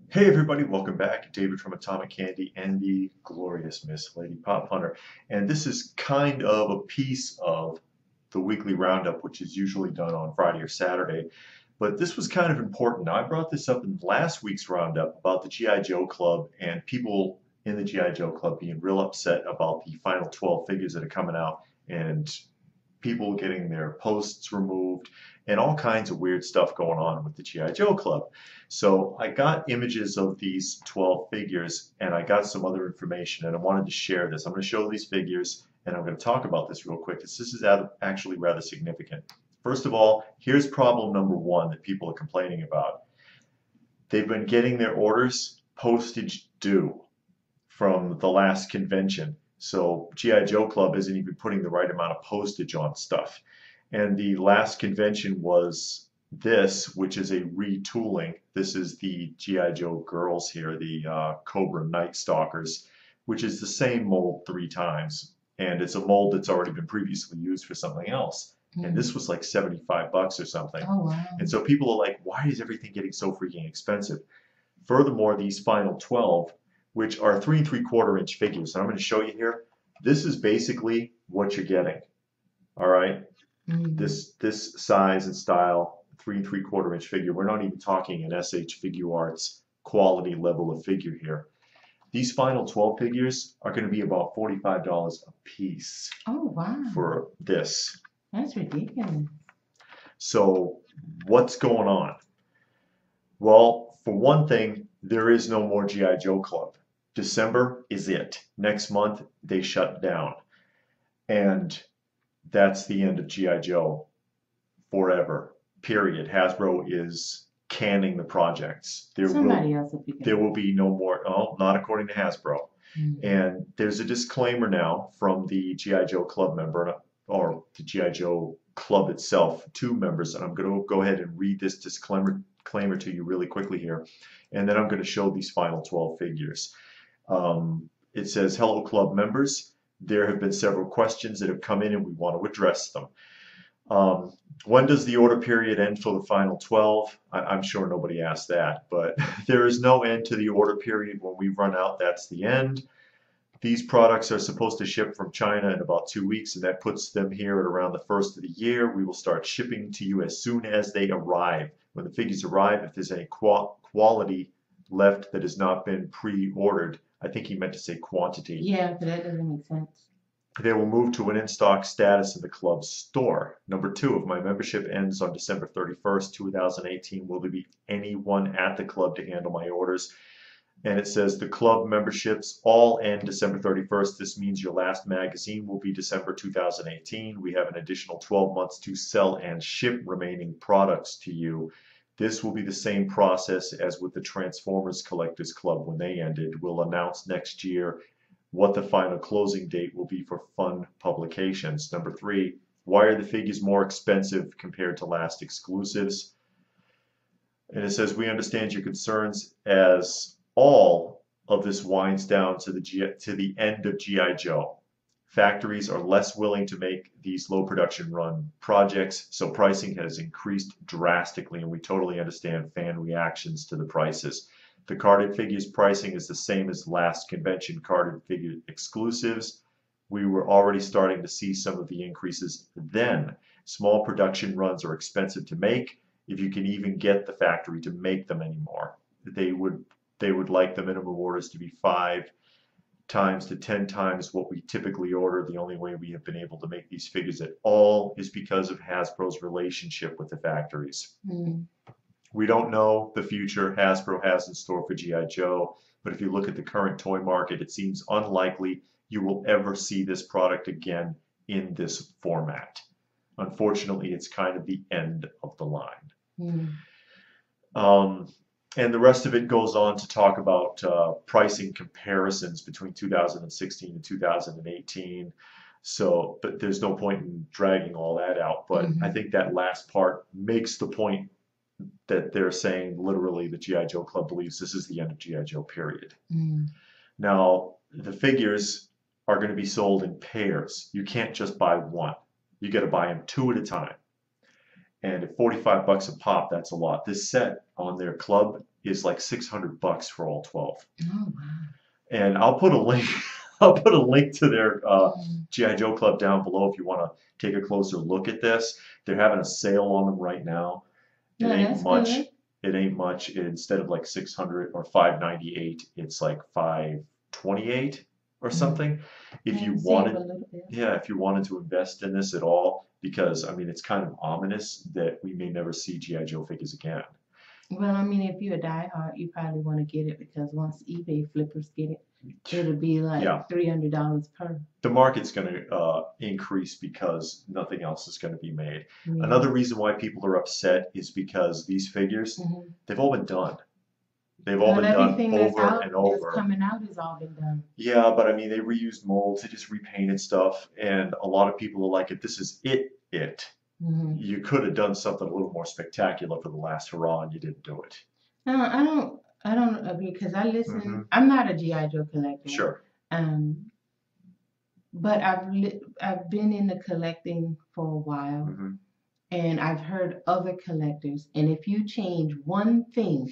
Hey everybody, welcome back. David from Atomic Candy and the glorious Miss Lady Pop Hunter. And this is kind of a piece of the weekly roundup, which is usually done on Friday or Saturday. But this was kind of important. Now, I brought this up in last week's roundup about the G.I. Joe Club and people in the G.I. Joe Club being real upset about the final 12 figures that are coming out and people getting their posts removed and all kinds of weird stuff going on with the G.I. Joe Club. So I got images of these 12 figures and I got some other information and I wanted to share this. I'm going to show these figures and I'm going to talk about this real quick because this is actually rather significant. First of all, here's problem number one that people are complaining about. They've been getting their orders postage due from the last convention. So G.I. Joe Club isn't even putting the right amount of postage on stuff. And the last convention was this, which is a retooling. This is the G.I. Joe girls here, the Cobra Night Stalkers, which is the same mold 3 times. And it's a mold that's already been previously used for something else. And this was like 75 bucks or something. Oh, wow. And so people are like, why is everything getting so freaking expensive? Furthermore, these final 12, which are 3 3/4 inch figures, and I'm going to show you here, this is basically what you're getting. All right? This size and style, 3 3/4 inch figure. We're not even talking an SH Figure Arts quality level of figure here. These final 12 figures are going to be about $45 a piece. Oh, wow. For this. That's ridiculous. So what's going on? Well, for one thing, there is no more G.I. Joe Club. December is it. Next month, they shut down. And that's the end of G.I. Joe forever, period. Hasbro is canning the projects. There will be no more, oh, not according to Hasbro. And there's a disclaimer now from the G.I. Joe Club member, or the G.I. Joe Club itself, 2 members, and I'm going to go ahead and read this disclaimer to you really quickly here, and then I'm going to show these final 12 figures. It says, hello club members, there have been several questions that have come in and we want to address them. When does the order period end for the final 12? I'm sure nobody asked that, but there is no end to the order period. When we run out, that's the end. These products are supposed to ship from China in about 2 weeks, and that puts them here at around the 1st of the year. We will start shipping to you as soon as they arrive. When the figures arrive, if there's any quality left that has not been pre-ordered, I think he meant to say quantity. Yeah, but that doesn't make sense. They will move to an in-stock status in the club's store. Number 2, if my membership ends on December 31st, 2018, will there be anyone at the club to handle my orders? And it says the club memberships all end December 31st. This means your last magazine will be December 2018. We have an additional 12 months to sell and ship remaining products to you. This will be the same process as with the Transformers Collectors Club when they ended. We'll announce next year what the final closing date will be for fun publications. Number 3, why are the figures more expensive compared to last exclusives? And it says, we understand your concerns as all of this winds down to the end of G.I. Joe. Factories are less willing to make these low production run projects, so pricing has increased drastically, and we totally understand fan reactions to the prices. The carded figures pricing is the same as last convention carded figure exclusives. We were already starting to see some of the increases then. Small production runs are expensive to make, if you can even get the factory to make them anymore. They would like the minimum orders to be 5 times to 10 times what we typically order. The only way we have been able to make these figures at all is because of Hasbro's relationship with the factories. We don't know the future Hasbro has in store for G.I. Joe, but if you look at the current toy market, it seems unlikely you will ever see this product again in this format. Unfortunately, it's kind of the end of the line. And the rest of it goes on to talk about pricing comparisons between 2016 and 2018. So, but there's no point in dragging all that out. But I think that last part makes the point that they're saying literally the G.I. Joe Club believes this is the end of G.I. Joe, period. Now, the figures are going to be sold in pairs. You can't just buy one. You got to buy them 2 at a time. And at 45 bucks a pop, that's a lot. This set on their club is like 600 bucks for all 12. Oh, wow. And I'll put a link. I'll put a link to their Mm. GI Joe club down below if you want to take a closer look at this. They're having a sale on them right now. It Yeah, ain't that's much. good. It ain't much. Instead of like 600 or 598, it's like 528 or something. If Yeah, you save wanted, a little bit. yeah, if you wanted to invest in this at all, because I mean, it's kind of ominous that we may never see GI Joe figures again. Well, I mean, if you're a diehard, you probably want to get it because once eBay flippers get it, it'll be like Yeah. $300 per. The market's going to increase because nothing else is going to be made. Yeah. Another reason why people are upset is because these figures, Mhm. they've all been done. They've all Well, been done everything that's over out, and that's over. coming out has all been done. Yeah, but I mean, they reused molds, they just repainted stuff, and a lot of people are like, if this is it, Mhm. you could have done something a little more spectacular for the last hurrah, and you didn't do it. No, I don't agree because I listen. Mhm. I'm not a GI Joe collector. Sure. But I've been into collecting for a while, hmm and I've heard other collectors, and if you change one thing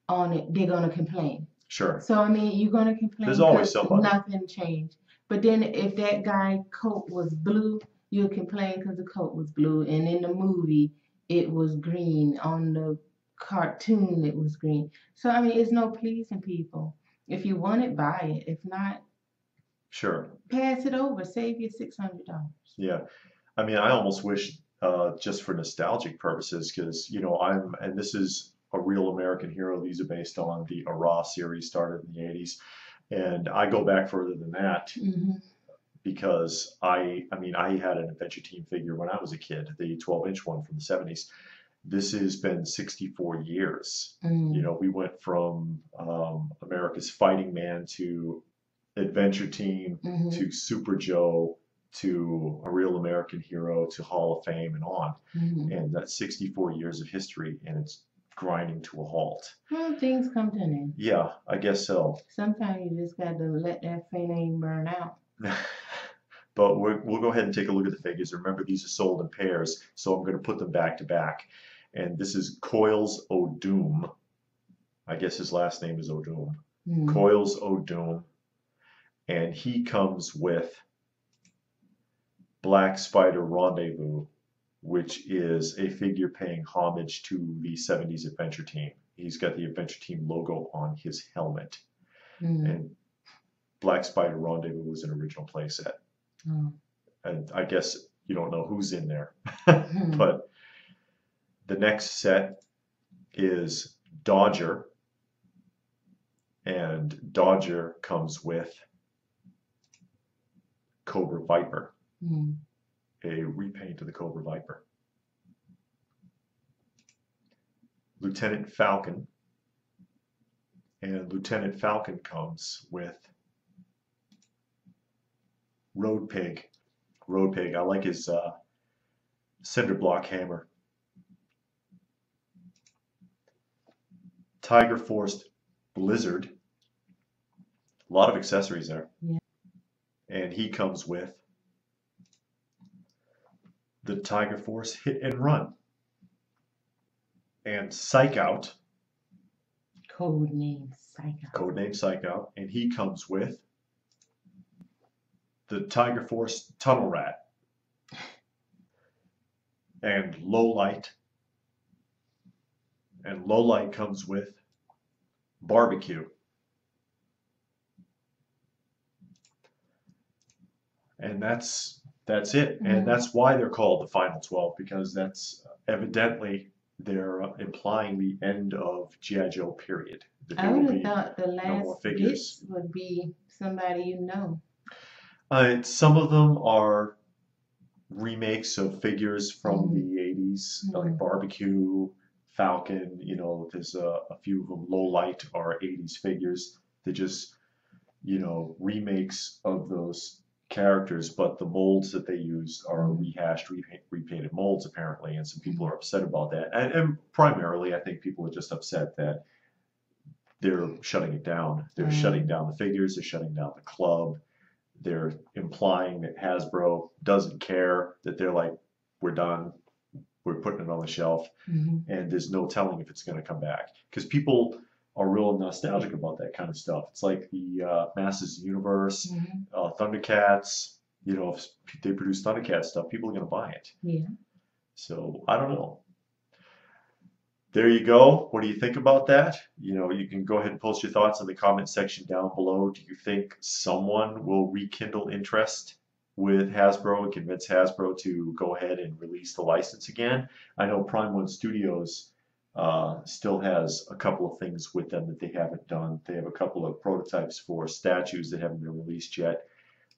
on it, they're gonna complain. Sure. So I mean, you're gonna complain There's always because somebody. nothing changed. But then if that guy coat was blue, you'll complain because the coat was blue, and in the movie it was green. On the cartoon it was green. So I mean, it's no pleasing people. If you want it, buy it. If not, Sure. pass it over. Save you $600. Yeah. I mean, I almost wish, just for nostalgic purposes, because, you know, and this is a real American hero. These are based on the Ara series, started in the 80s. And I go back further than that Mm-hmm. because I mean, I had an Adventure Team figure when I was a kid, the 12-inch one from the 70s. This has been 64 years. You know, we went from America's Fighting Man to Adventure Team Mm-hmm. to Super Joe to a real American hero to Hall of Fame and on. Mm-hmm. And that's 64 years of history, and it's grinding to a halt. Well, things come to an end. Yeah, I guess so. Sometimes you just got to let that flame burn out. But we'll go ahead and take a look at the figures. Remember, these are sold in pairs, so I'm going to put them back to back. And this is Coils O'Doom. I guess his last name is O'Doom. Mm-hmm. Coils O'Doom. And he comes with Black Spider Rendezvous, which is a figure paying homage to the 70s Adventure Team. He's got the Adventure Team logo on his helmet. Mm-hmm. And Black Spider Rendezvous was an original playset. Oh. And I guess you don't know who's in there. Mm-hmm. But the next set is Dodger. And Dodger comes with Cobra Viper, Mm-hmm. a repaint of the Cobra Viper. Lieutenant Falcon. And Lieutenant Falcon comes with Road Pig. Road Pig. I like his cinder block hammer. Tiger Force Blizzard. A lot of accessories there. Yeah. And he comes with the Tiger Force Hit and Run. And Psych Out. Codename Psycho. Codename Psych Out. And he comes with the Tiger Force Tunnel Rat. And Low Light. And Low Light comes with Barbecue. And that's it. And that's why they're called the Final 12, because that's evidently they're implying the end of G.I. Joe period. That I there will would have be thought the no more last figures. bits would be somebody you know. Some of them are remakes of figures from the 80s, like Barbecue, Falcon. You know, there's a few of them. Low Light are 80s figures. They're just, you know, remakes of those characters, but the molds that they used are rehashed, repainted molds apparently, and some people are upset about that. And primarily, I think people are just upset that they're shutting it down. They're shutting down the figures. They're shutting down the club. They're implying that Hasbro doesn't care, that they're like, we're done. we're putting it on the shelf, Mm-hmm. and there's no telling if it's going to come back. Because people are real nostalgic about that kind of stuff. It's like the Masters of the Universe, Mm-hmm. Thundercats. You know, if they produce Thundercats stuff, people are going to buy it. Yeah. So I don't know. There you go. What do you think about that? You know, you can go ahead and post your thoughts in the comment section down below. Do you think someone will rekindle interest with Hasbro and convince Hasbro to go ahead and release the license again? I know Prime One Studios still has a couple of things with them that they haven't done. They have a couple of prototypes for statues that haven't been released yet.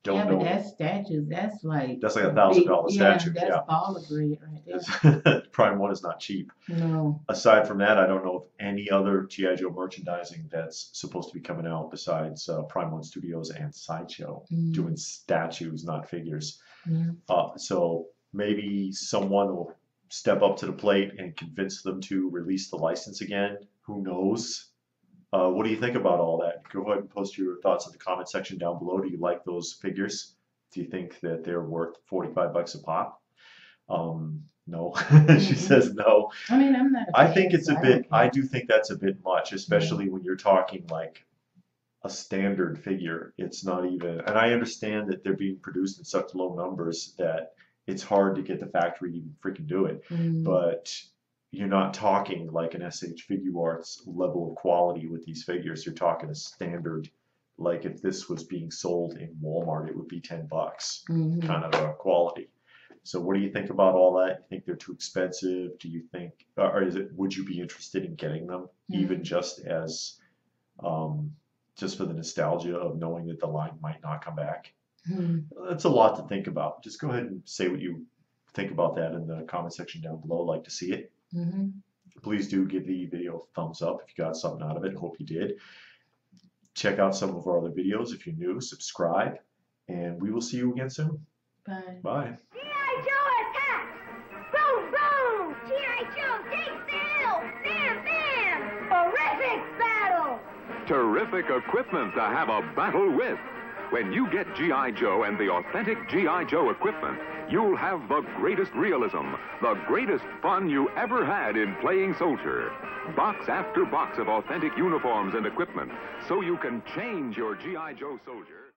Yeah, Don't but know. that's statues. That's like That's like $1,000 statue. That's Yeah. baller bread right there. Prime One is not cheap. No. Aside from that, I don't know of any other G.I. Joe merchandising that's supposed to be coming out besides Prime One Studios and Sideshow doing statues, not figures. Yeah. So maybe someone will step up to the plate and convince them to release the license again. Who knows? What do you think about all that? Go ahead and post your thoughts in the comment section down below. Do you like those figures? Do you think that they're worth $45 a pop? No. She says no. I mean, I'm not. I think it's a bit, I do think that's a bit much, especially when you're talking like a standard figure. It's not even, and I understand that they're being produced in such low numbers that it's hard to get the factory to even freaking do it. But you're not talking like an SH Figuarts level of quality with these figures. You're talking a standard, like if this was being sold in Walmart, it would be $10 kind of a quality. So what do you think about all that? You think they're too expensive? Do you think, or is it, would you be interested in getting them, even just as, just for the nostalgia of knowing that the line might not come back? That's a lot to think about. Just go ahead and say what you think about that in the comment section down below. I'd like to see it. Please do give the video a thumbs up if you got something out of it. Hope you did. Check out some of our other videos if you're new. Subscribe, and we will see you again soon. Bye. Bye. G.I. Joe attack! Boom, boom! G.I. Joe takes the hill! Bam, bam! Terrific battle! Terrific equipment to have a battle with. When you get G.I. Joe and the authentic G.I. Joe equipment, you'll have the greatest realism, the greatest fun you ever had in playing soldier. Box after box of authentic uniforms and equipment, so you can change your G.I. Joe soldier.